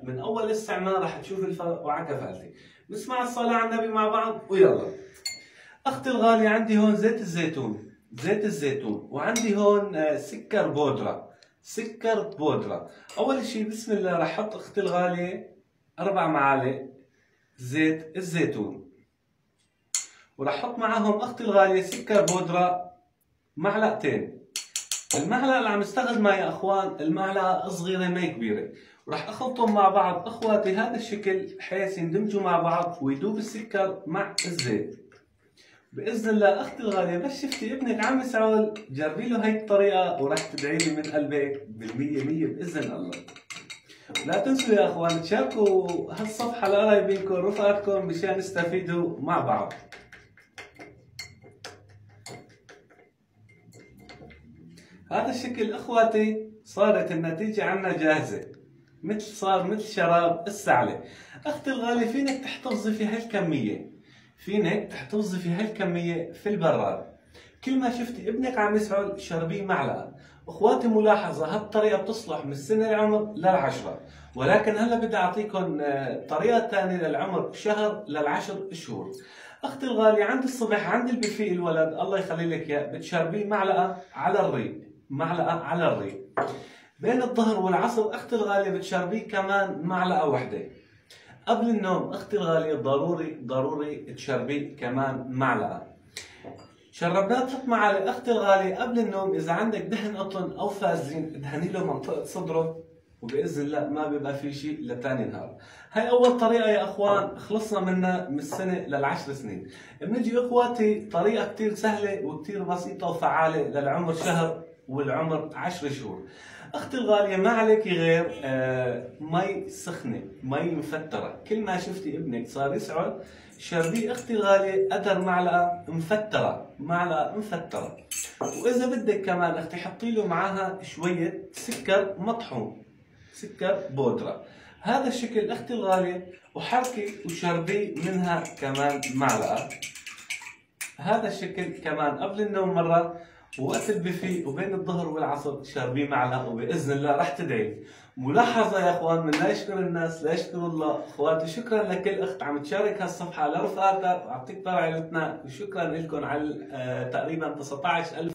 من اول استعمال رح تشوف الفرق وعلى كفاءتي. نسمع الصلاة على النبي مع بعض ويلا. اختي الغالية عندي هون زيت الزيتون، وعندي هون سكر بودرة، اول شي بسم الله رح احط اختي الغالية 4 معالق زيت الزيتون، ورح احط معاهم اختي الغالية سكر بودرة معلقتين. المعلقة اللي عم استخدمها يا اخوان المعلقة صغيرة ما كبيرة، ورح اخلطهم مع بعض اخواتي هذا الشكل بحيث يندمجوا مع بعض ويدوب السكر مع الزيت. باذن الله اختي الغالية بس شفتي ابنك عم يسعل جربي له هيك الطريقة ورح تدعي لي من قلبك بالمية مية باذن الله. لا تنسوا يا اخوان تشاركوا هالصفحة لقرايبينكم ورفقاتكم مشان نستفيدوا مع بعض. هذا الشكل اخواتي صارت النتيجة عنا جاهزة، صار مثل شراب السعلة. اختي الغالية فينك تحتفظي في هالكمية في البراد. كل ما شفتي ابنك عم يسعل شربيه معلقة. اخواتي ملاحظة هالطريقة بتصلح من السنة العمر لل10، ولكن هلا بدي اعطيكم طريقة ثانية للعمر شهر لل10 شهور. اختي الغالية عند الصبح عند البفي الولد الله يخلي لك اياه بتشربيه معلقة على الريق. بين الظهر والعصر اختي الغالية بتشربيه كمان معلقة واحدة. قبل النوم اختي الغالية ضروري تشربيه كمان معلقة. شربناه 3 معالق اختي الغالية قبل النوم. اذا عندك دهن قطن او فازلين ادهني له منطقة صدره وباذن الله ما بيبقى في شيء لثاني نهار. هاي اول طريقة يا اخوان خلصنا منها من السنة لل10 سنين. بنجي اخواتي طريقة كتير سهلة وكتير بسيطة وفعالة للعمر شهر والعمر 10 شهور. اختي الغالية ما عليك غير مي سخنة، مي مفترة. كل ما شفتي ابنك صار يسعل شربيه اختي الغالية قدر معلقة مفترة. واذا بدك كمان اختي حطي له معاها شوية سكر مطحون، سكر بودرة. هذا الشكل اختي الغالية وحركي وشربيه منها كمان معلقة. هذا الشكل كمان قبل النوم مرة، ووقت البفي وبين الظهر والعصر شاربيه معلقة وبإذن الله رح تدعي. ملاحظة يا اخوان من لا يشكر الناس لا يشكر الله. اخواتي شكرا لكل اخت عم تشارك هالصفحة لرفقاتها وعم تكبر عائلتنا، وشكرا لكم على تقريبا 19,000